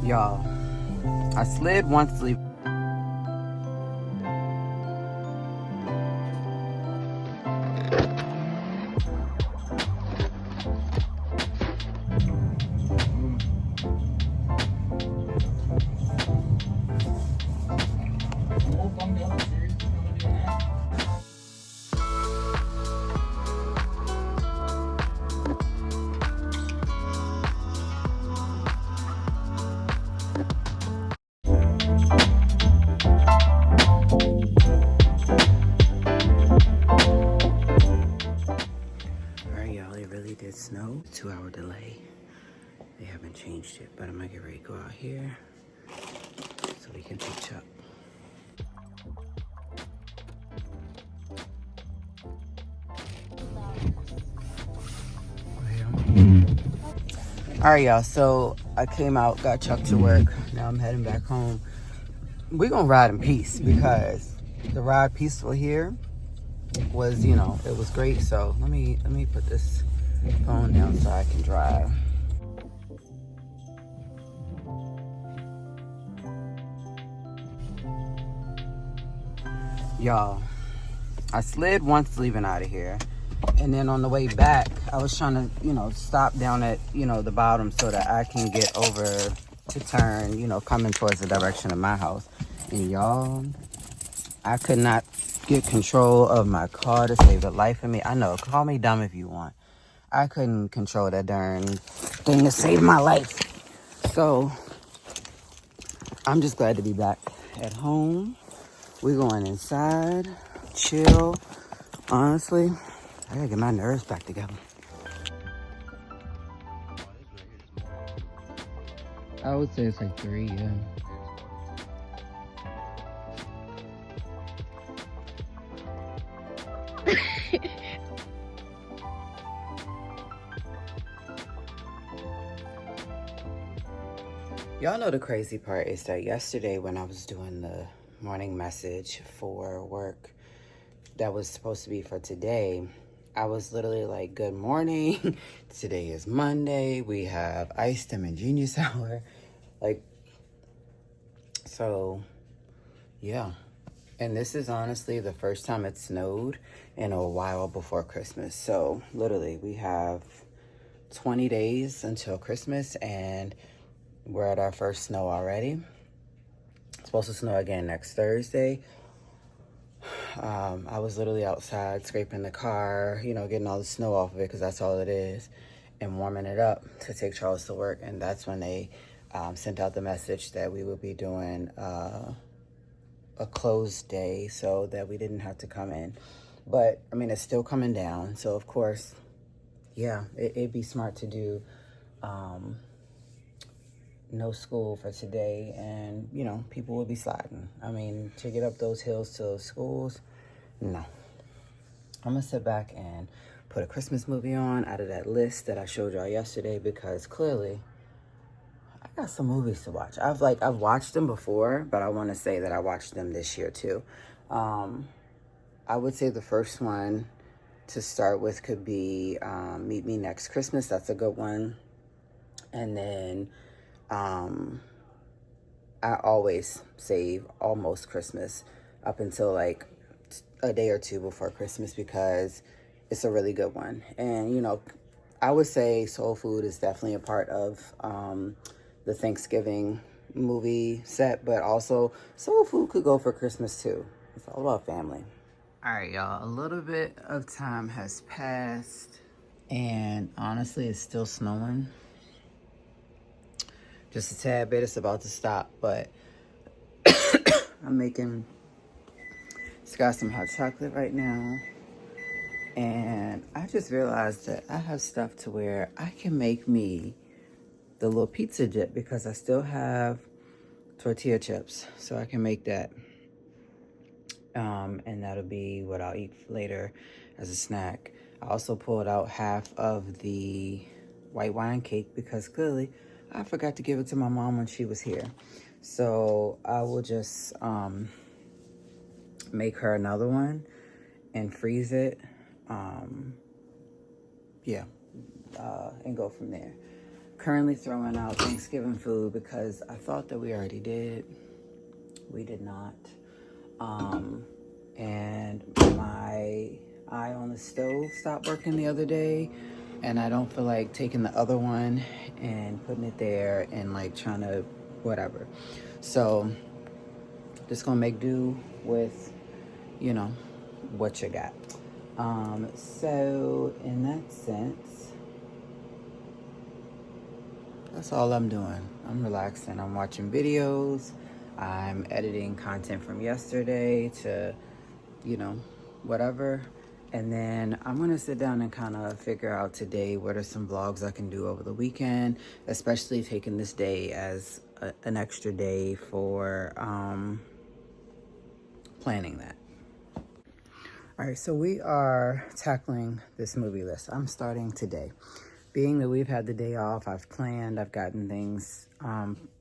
Y'all, I slid once sleep. Did snow, 2-hour delay. They haven't changed it, but I'm gonna get ready to go out here so we can catch up. All right, y'all, so I came out, got Chuck to work. Now I'm heading back home. We're gonna ride in peace because the ride peaceful here was, it was great. So let me put this phone down so I can drive. Y'all, I slid once leaving out of here, and then on the way back I was trying to stop down at the bottom so that I can get over to turn coming towards the direction of my house. And y'all, I could not get control of my car to save the life of me. I know, call me dumb if you want. I couldn't control that darn thing to save my life. So I'm just glad to be back at home. We're going inside, chill. Honestly, I gotta get my nerves back together. I would say it's like 3, yeah. Y'all know the crazy part is that yesterday when I was doing the morning message for work that was supposed to be for today, I was literally like, good morning. Today is Monday. We have iced and genius hour. Like, so, yeah. And this is honestly the first time it snowed in a while before Christmas. So, literally, we have 20 days until Christmas, and we're at our first snow already. It's supposed to snow again next Thursday. I was literally outside scraping the car, getting all the snow off of it because that's all it is, and warming it up to take Charles to work. And that's when they sent out the message that we would be doing a closed day so that we didn't have to come in. But, I mean, it's still coming down. So, of course, yeah, it'd be smart to do no school for today, and people will be sliding. I mean, to get up those hills to those schools, no. I'm gonna sit back and put a Christmas movie on out of that list that I showed y'all yesterday, because clearly I got some movies to watch. I've watched them before, but I want to say that I watched them this year too. I would say the first one to start with could be Meet Me Next Christmas. That's a good one. And then I always save Almost Christmas up until like a day or two before Christmas, because it's a really good one. And I would say Soul Food is definitely a part of the Thanksgiving movie set, but also Soul Food could go for Christmas too. It's all about family. All right, y'all, a little bit of time has passed, and honestly it's still snowing. Just a tad bit. It's about to stop, but I'm making Scott some hot chocolate right now. And I just realized that I have stuff to where I can make me the little pizza dip, because I still have tortilla chips. So I can make that. And that'll be what I'll eat later as a snack. I also pulled out half of the white wine cake because clearly I forgot to give it to my mom when she was here. So I will just make her another one and freeze it. And go from there. currently throwing out Thanksgiving food because I thought that we already did. We did not. And my eye on the stove stopped working the other day, and I don't feel like taking the other one and putting it there and like trying to whatever. So just gonna make do with, you know, what you got. So in that sense, that's all I'm doing. I'm relaxing. I'm watching videos. I'm editing content from yesterday to, you know, whatever. And then I'm going to sit down and kind of figure out today what are some vlogs I can do over the weekend, especially taking this day as an extra day for planning that. All right, so we are tackling this movie list. I'm starting today. Being that we've had the day off, I've planned, I've gotten things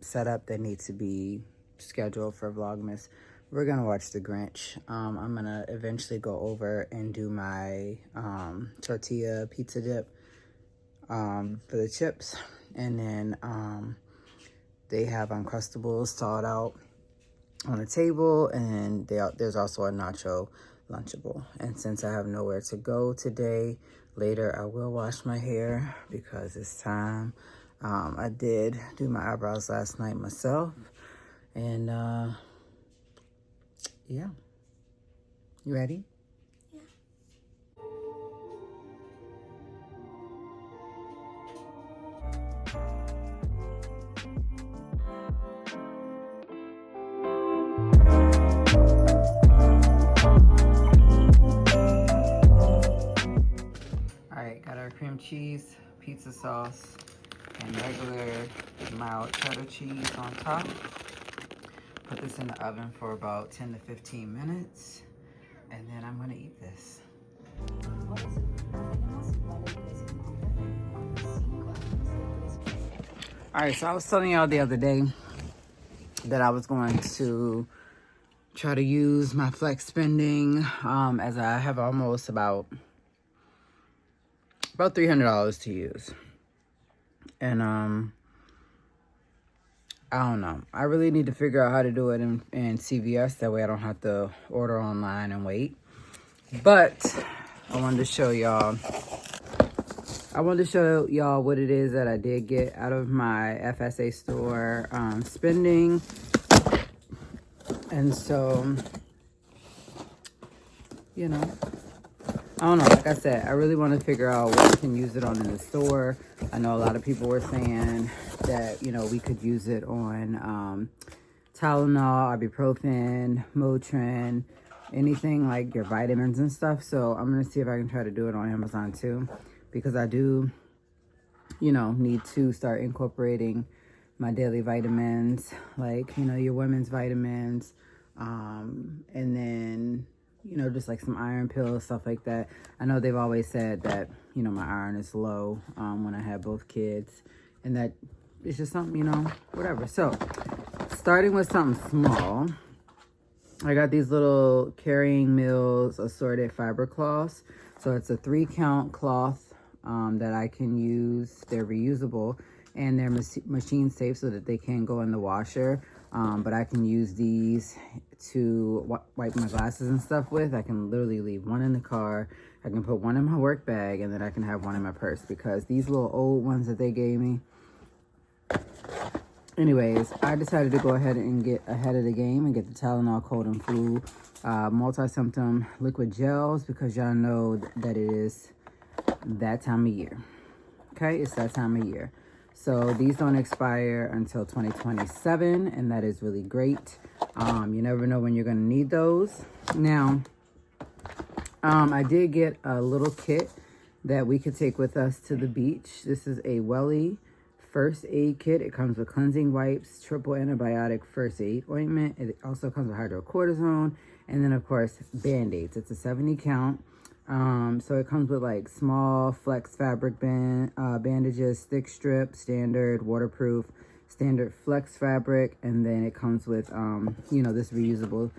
set up that need to be scheduled for Vlogmas. We're gonna watch The Grinch. I'm gonna eventually go over and do my tortilla pizza dip for the chips. And then they have Uncrustables thawed out on the table, and there's also a nacho Lunchable. And since I have nowhere to go today, later I will wash my hair because it's time. I did do my eyebrows last night myself, and yeah. You ready? Yeah. All right, got our cream cheese, pizza sauce, and regular mild cheddar cheese on top. Put this in the oven for about 10 to 15 minutes, and then I'm gonna eat this. All right, so I was telling y'all the other day that I was going to try to use my flex spending, as I have almost about $300 to use. And I don't know. I really need to figure out how to do it in CVS. That way I don't have to order online and wait. But I wanted to show y'all. What it is that I did get out of my FSA store spending. And so, you know, I don't know. Like I said, I really want to figure out what we can use it on in the store. I know a lot of people were saying that, you know, we could use it on Tylenol, ibuprofen, Motrin, anything like your vitamins and stuff. So I'm going to see if I can try to do it on Amazon too, because I do, you know, need to start incorporating my daily vitamins, like, you know, your women's vitamins, and then, you know, just like some iron pills, stuff like that. I know they've always said that, you know, my iron is low when I had both kids, and that it's just something, you know, whatever. So starting with something small, I got these little Carrying Mills assorted fiber cloths. So it's a 3-count cloth that I can use. They're reusable, and they're machine safe so that they can go in the washer. But I can use these to wipe my glasses and stuff with. I can literally leave one in the car. I can put one in my work bag, and then I can have one in my purse, because these little old ones that they gave me. Anyways, I decided to go ahead and get ahead of the game and get the Tylenol cold and flu multi-symptom liquid gels, because y'all know that it is that time of year. Okay, it's that time of year. So these don't expire until 2027, and that is really great. You never know when you're going to need those. Now, I did get a little kit that we could take with us to the beach. This is a Welly first aid kit. It comes with cleansing wipes, triple antibiotic first aid ointment. It also comes with hydrocortisone, and then of course Band-Aids. It's a 70 count. So it comes with like small flex fabric bandages, thick strip, standard waterproof, standard flex fabric, and then it comes with you know, this reusable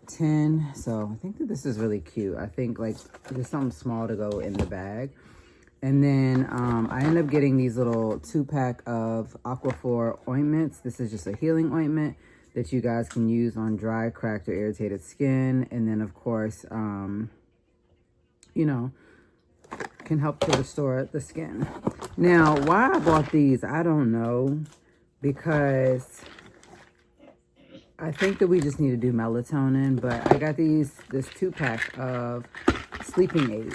tin. So I think that this is really cute. I think like there's something small to go in the bag. And then I ended up getting these little 2-pack of Aquaphor ointments. This is just a healing ointment that you guys can use on dry, cracked, or irritated skin. And then, of course, you know, can help to restore the skin. Now, why I bought these, I don't know, because I think that we just need to do melatonin, but I got this 2-pack of sleeping aid.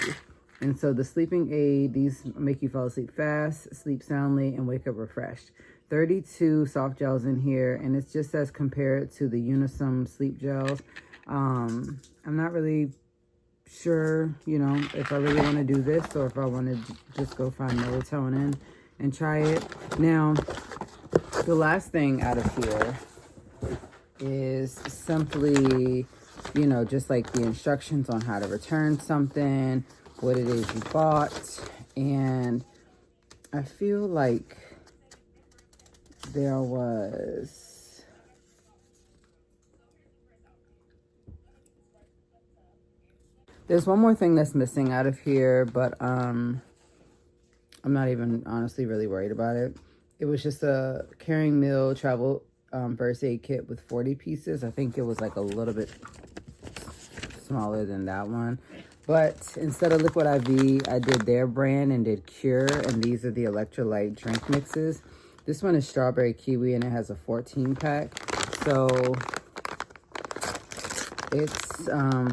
And so the sleeping aid, these make you fall asleep fast, sleep soundly, and wake up refreshed. 32 soft gels in here, and it's just as compared to the Unisum sleep gels. I'm not really sure, you know, if I really want to do this or if I want to just go find melatonin and try it. Now, the last thing out of here is simply, you know, just like the instructions on how to return something, what it is you bought. And I feel like there's one more thing that's missing out of here, but I'm not even honestly really worried about it. It was just a carrying meal travel first aid kit with 40 pieces. I think it was like a little bit smaller than that one. But instead of Liquid IV, I did their brand and did Cure, and these are the electrolyte drink mixes. This one is strawberry kiwi, and it has a 14-pack. So it's, I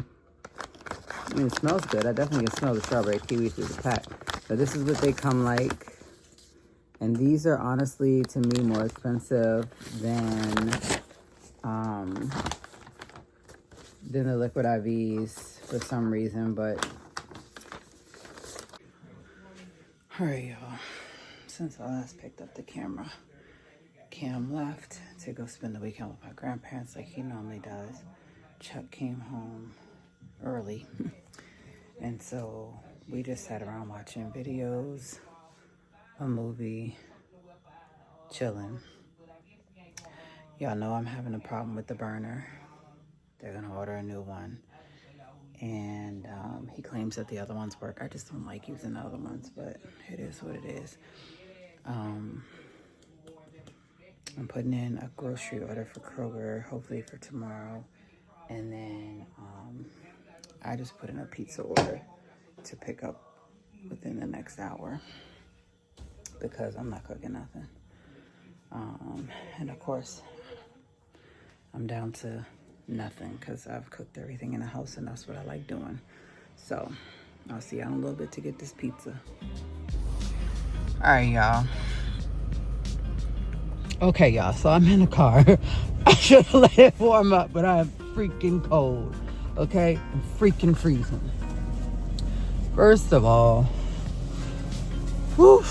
mean, it smells good. I definitely can smell the strawberry kiwi through the pack. But this is what they come like. And these are honestly, to me, more expensive than the Liquid IVs for some reason. But all right, y'all. Since I last picked up the camera, Cam left to go spend the weekend with my grandparents like he normally does. Chuck came home early. And so we just sat around watching videos, a movie, chilling. Y'all know I'm having a problem with the burner. They're gonna order a new one. And he claims that the other ones work. I just don't like using the other ones, but it is what it is. I'm putting in a grocery order for Kroger, hopefully for tomorrow. And then I just put in a pizza order to pick up within the next hour because I'm not cooking nothing. And of course, I'm down to nothing because I've cooked everything in the house and that's what I like doing. So I'll see y'all in a little bit to get this pizza. All right, y'all. Okay, y'all, so I'm in the car. I should have let it warm up, but I'm freaking cold. Okay, I'm freaking freezing. First of all, whew,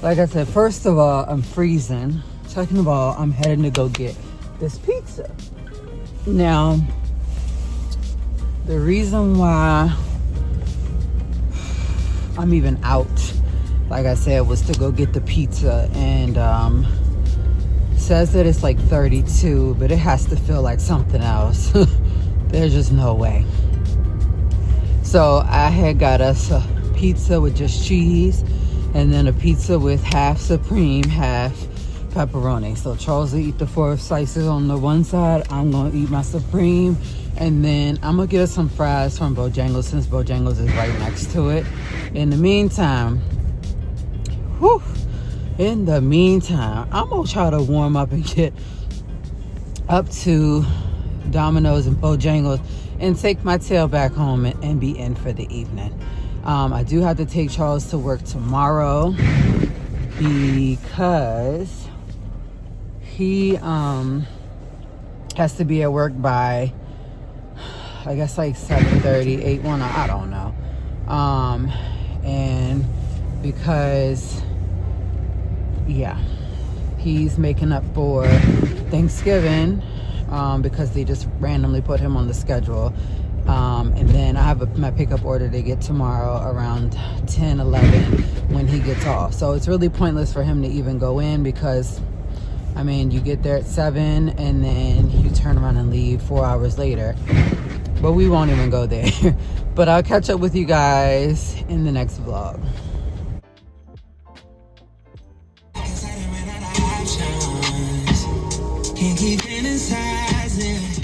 like I said, first of all, I'm freezing. Second of all, I'm heading to go get this pizza. Now, the reason why I'm even out, like I said, was to go get the pizza, and says that it's like 32, but it has to feel like something else. There's just no way. So I had got us a pizza with just cheese, and then a pizza with half supreme, half pepperoni. So Charles will eat the 4 slices on the one side. I'm gonna eat my supreme, and then I'm gonna get us some fries from Bojangles since Bojangles is right next to it. In the meantime, I'm gonna try to warm up and get up to Domino's and Bojangles and take my tail back home and be in for the evening. I do have to take Charles to work tomorrow because he has to be at work by, I guess, like 7:30, 8, I don't know. And because, yeah, he's making up for Thanksgiving because they just randomly put him on the schedule. And then I have my pickup order to get tomorrow around 10, 11 when he gets off. So it's really pointless for him to even go in because, I mean, you get there at 7 and then you turn around and leave 4 hours later. But we won't even go there. But I'll catch up with you guys in the next vlog. Can't keep fantasizing.